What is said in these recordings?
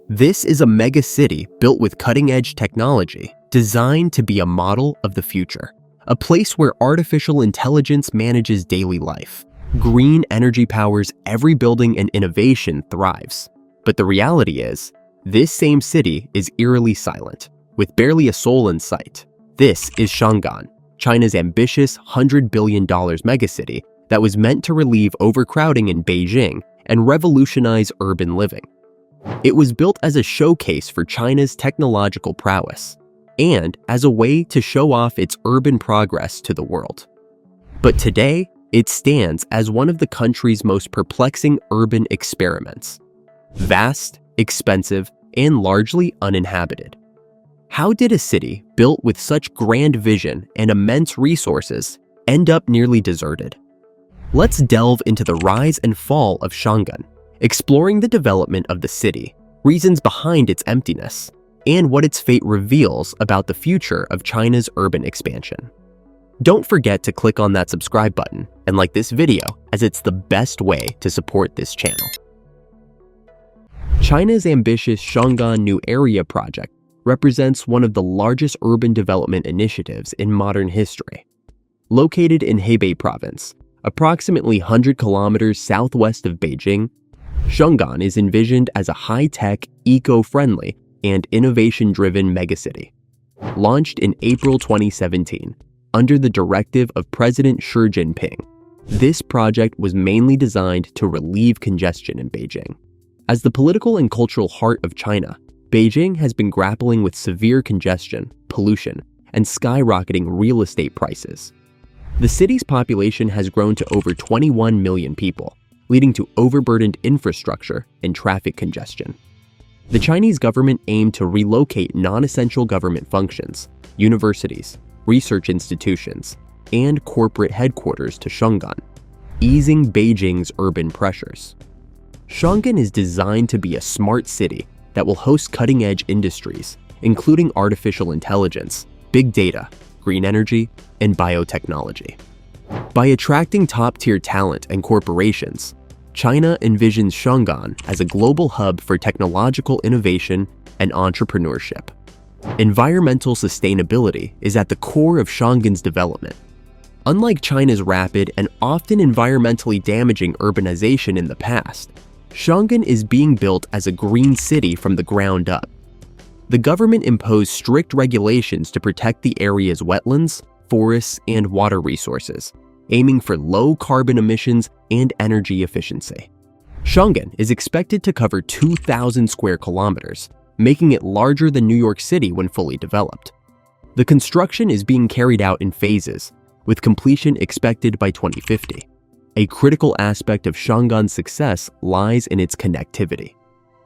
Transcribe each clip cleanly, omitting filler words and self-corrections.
This is a mega city built with cutting-edge technology, designed to be a model of the future. A place where artificial intelligence manages daily life. Green energy powers every building and innovation thrives. But the reality is, this same city is eerily silent, with barely a soul in sight. This is Xiong'an, China's ambitious $100 billion megacity that was meant to relieve overcrowding in Beijing and revolutionize urban living. It was built as a showcase for China's technological prowess and as a way to show off its urban progress to the world. But today, it stands as one of the country's most perplexing urban experiments. Vast, expensive, and largely uninhabited. How did a city built with such grand vision and immense resources end up nearly deserted? Let's delve into the rise and fall of Xiong'an, exploring the development of the city, reasons behind its emptiness, and what its fate reveals about the future of China's urban expansion. Don't forget to click on that subscribe button and like this video, as it's the best way to support this channel. China's ambitious Xiong'an New Area project represents one of the largest urban development initiatives in modern history. Located in Hebei province, approximately 100 kilometers southwest of Beijing, Xiong'an is envisioned as a high-tech, eco-friendly, and innovation-driven megacity. Launched in April 2017, under the directive of President Xi Jinping, this project was mainly designed to relieve congestion in Beijing. As the political and cultural heart of China, Beijing has been grappling with severe congestion, pollution, and skyrocketing real estate prices. The city's population has grown to over 21 million people, leading to overburdened infrastructure and traffic congestion. The Chinese government aimed to relocate non-essential government functions, universities, research institutions, and corporate headquarters to Xiong'an, easing Beijing's urban pressures. Xiong'an is designed to be a smart city that will host cutting-edge industries, including artificial intelligence, big data, green energy, and biotechnology. By attracting top-tier talent and corporations, China envisions Xiong'an as a global hub for technological innovation and entrepreneurship. Environmental sustainability is at the core of Xiong'an's development. Unlike China's rapid and often environmentally damaging urbanization in the past, Xiong'an is being built as a green city from the ground up. The government imposed strict regulations to protect the area's wetlands, forests, and water resources, aiming for low carbon emissions and energy efficiency. Xiong'an is expected to cover 2,000 square kilometers, making it larger than New York City when fully developed. The construction is being carried out in phases, with completion expected by 2050. A critical aspect of Xiong'an's success lies in its connectivity.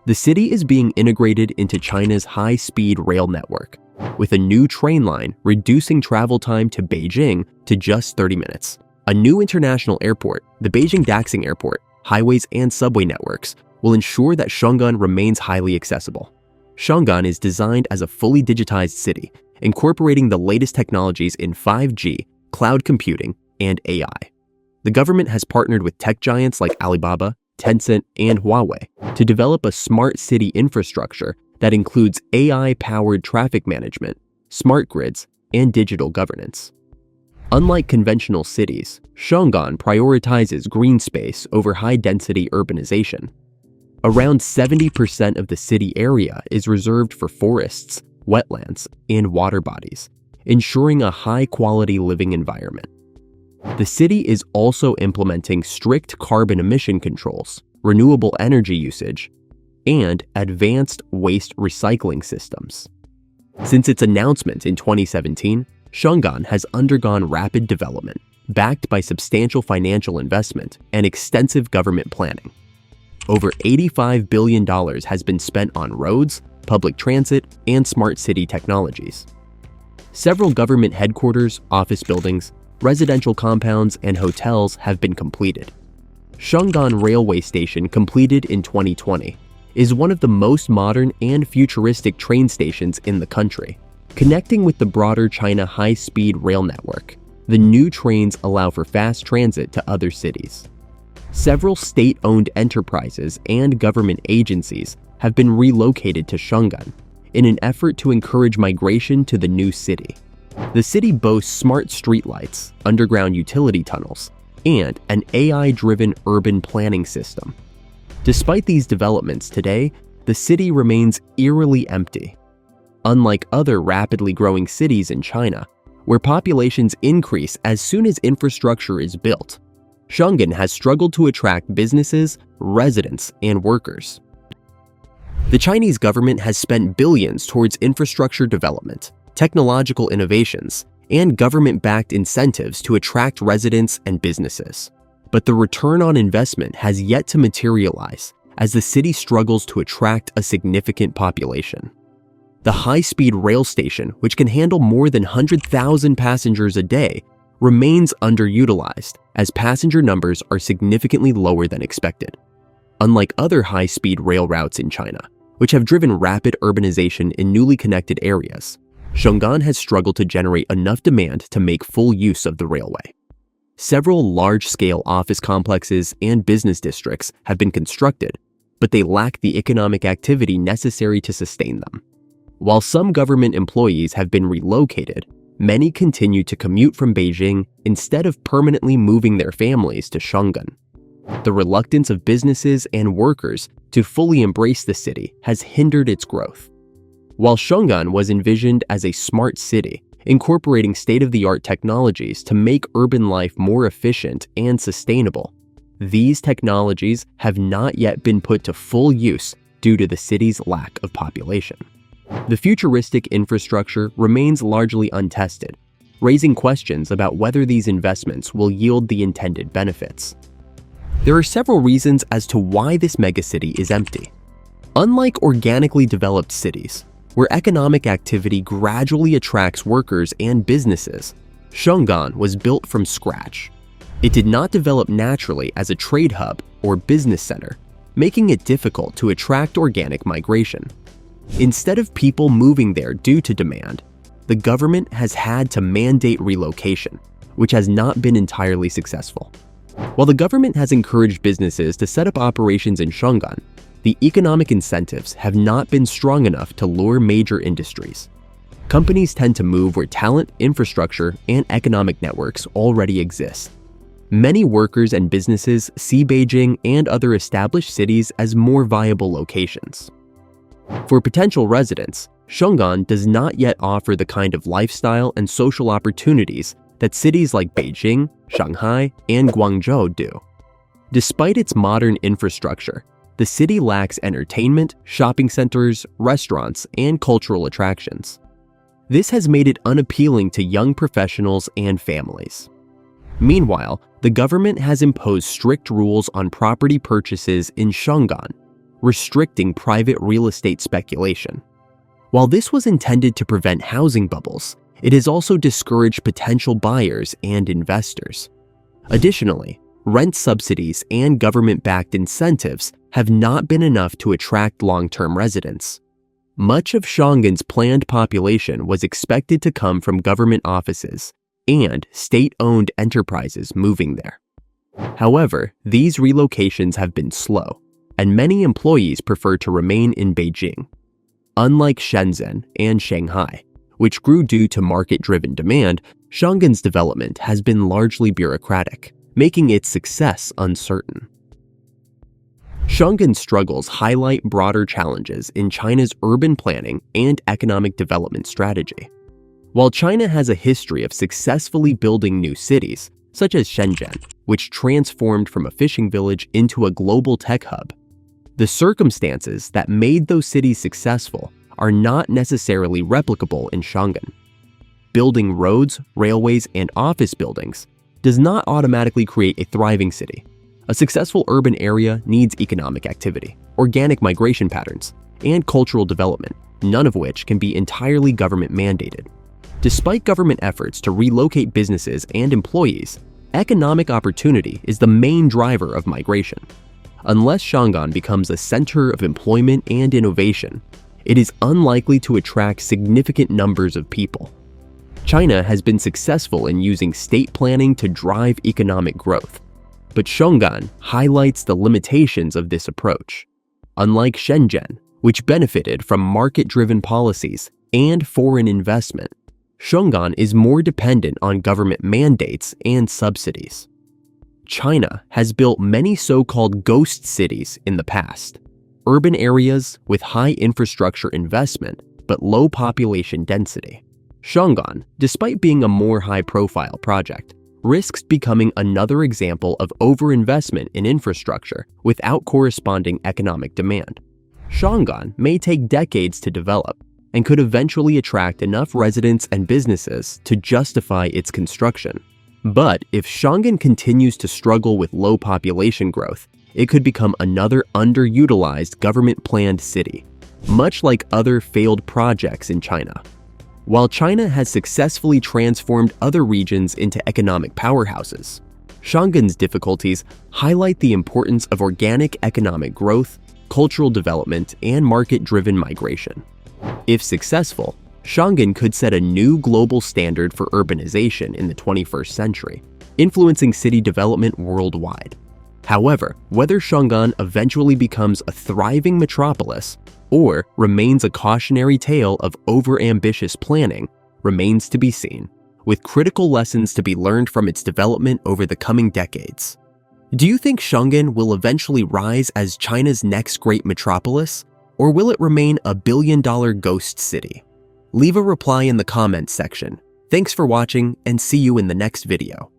The city is being integrated into China's high-speed rail network, with a new train line reducing travel time to Beijing to just 30 minutes. A new international airport, the Beijing Daxing Airport, highways and subway networks will ensure that Xiong'an remains highly accessible. Xiong'an is designed as a fully digitized city, incorporating the latest technologies in 5G, cloud computing, and AI. The government has partnered with tech giants like Alibaba, Tencent, and Huawei to develop a smart city infrastructure that includes AI-powered traffic management, smart grids, and digital governance. Unlike conventional cities, Xiong'an prioritizes green space over high-density urbanization. Around 70% of the city area is reserved for forests, wetlands, and water bodies, ensuring a high-quality living environment. The city is also implementing strict carbon emission controls, renewable energy usage, and advanced waste recycling systems. Since its announcement in 2017, Xiong'an has undergone rapid development, backed by substantial financial investment and extensive government planning. Over $85 billion has been spent on roads, public transit, and smart city technologies. Several government headquarters, office buildings, residential compounds, and hotels have been completed. Xiong'an Railway Station, completed in 2020, is one of the most modern and futuristic train stations in the country. Connecting with the broader China high-speed rail network, the new trains allow for fast transit to other cities. Several state-owned enterprises and government agencies have been relocated to Xiong'an in an effort to encourage migration to the new city. The city boasts smart streetlights, underground utility tunnels, and an AI-driven urban planning system. Despite these developments today, the city remains eerily empty. Unlike other rapidly growing cities in China, where populations increase as soon as infrastructure is built, Xiong'an has struggled to attract businesses, residents, and workers. The Chinese government has spent billions towards infrastructure development, technological innovations, and government-backed incentives to attract residents and businesses. But the return on investment has yet to materialize as the city struggles to attract a significant population. The high-speed rail station, which can handle more than 100,000 passengers a day, remains underutilized as passenger numbers are significantly lower than expected. Unlike other high-speed rail routes in China, which have driven rapid urbanization in newly connected areas, Xiong'an has struggled to generate enough demand to make full use of the railway. Several large-scale office complexes and business districts have been constructed, but they lack the economic activity necessary to sustain them. While some government employees have been relocated, many continue to commute from Beijing instead of permanently moving their families to Xiong'an. The reluctance of businesses and workers to fully embrace the city has hindered its growth. While Xiong'an was envisioned as a smart city, incorporating state-of-the-art technologies to make urban life more efficient and sustainable, these technologies have not yet been put to full use due to the city's lack of population. The futuristic infrastructure remains largely untested, raising questions about whether these investments will yield the intended benefits. There are several reasons as to why this megacity is empty. Unlike organically developed cities, where economic activity gradually attracts workers and businesses, Xiong'an was built from scratch. It did not develop naturally as a trade hub or business center, making it difficult to attract organic migration. Instead of people moving there due to demand, the government has had to mandate relocation, which has not been entirely successful. While the government has encouraged businesses to set up operations in Xiong'an, the economic incentives have not been strong enough to lure major industries. Companies tend to move where talent, infrastructure, and economic networks already exist. Many workers and businesses see Beijing and other established cities as more viable locations. For potential residents, Xiong'an does not yet offer the kind of lifestyle and social opportunities that cities like Beijing, Shanghai, and Guangzhou do. Despite its modern infrastructure, the city lacks entertainment, shopping centers, restaurants, and cultural attractions. This has made it unappealing to young professionals and families. Meanwhile, the government has imposed strict rules on property purchases in Xiong'an, restricting private real estate speculation. While this was intended to prevent housing bubbles, it has also discouraged potential buyers and investors. Additionally, rent subsidies and government-backed incentives have not been enough to attract long-term residents. Much of Xiong'an's planned population was expected to come from government offices and state-owned enterprises moving there. However, these relocations have been slow, and many employees prefer to remain in Beijing. Unlike Shenzhen and Shanghai, which grew due to market-driven demand, Xiong'an's development has been largely bureaucratic, making its success uncertain. Xiong'an's struggles highlight broader challenges in China's urban planning and economic development strategy. While China has a history of successfully building new cities, such as Shenzhen, which transformed from a fishing village into a global tech hub, the circumstances that made those cities successful are not necessarily replicable in Xiong'an. Building roads, railways, and office buildings does not automatically create a thriving city. A successful urban area needs economic activity, organic migration patterns, and cultural development, none of which can be entirely government mandated. Despite government efforts to relocate businesses and employees, economic opportunity is the main driver of migration. Unless Xiong'an becomes a center of employment and innovation, it is unlikely to attract significant numbers of people. China has been successful in using state planning to drive economic growth. But Xiong'an highlights the limitations of this approach. Unlike Shenzhen, which benefited from market-driven policies and foreign investment, Xiong'an is more dependent on government mandates and subsidies. China has built many so-called ghost cities in the past, urban areas with high infrastructure investment but low population density. Xiong'an, despite being a more high-profile project, risks becoming another example of overinvestment in infrastructure without corresponding economic demand. Xiong'an may take decades to develop and could eventually attract enough residents and businesses to justify its construction. But if Xiong'an continues to struggle with low population growth, it could become another underutilized government-planned city, much like other failed projects in China. While China has successfully transformed other regions into economic powerhouses, Xiong'an's difficulties highlight the importance of organic economic growth, cultural development, and market-driven migration. If successful, Xiong'an could set a new global standard for urbanization in the 21st century, influencing city development worldwide. However, whether Xiong'an eventually becomes a thriving metropolis or remains a cautionary tale of overambitious planning remains to be seen, with critical lessons to be learned from its development over the coming decades. Do you think Xiong'an will eventually rise as China's next great metropolis, or will it remain a billion-dollar ghost city? Leave a reply in the comments section. Thanks for watching, and see you in the next video.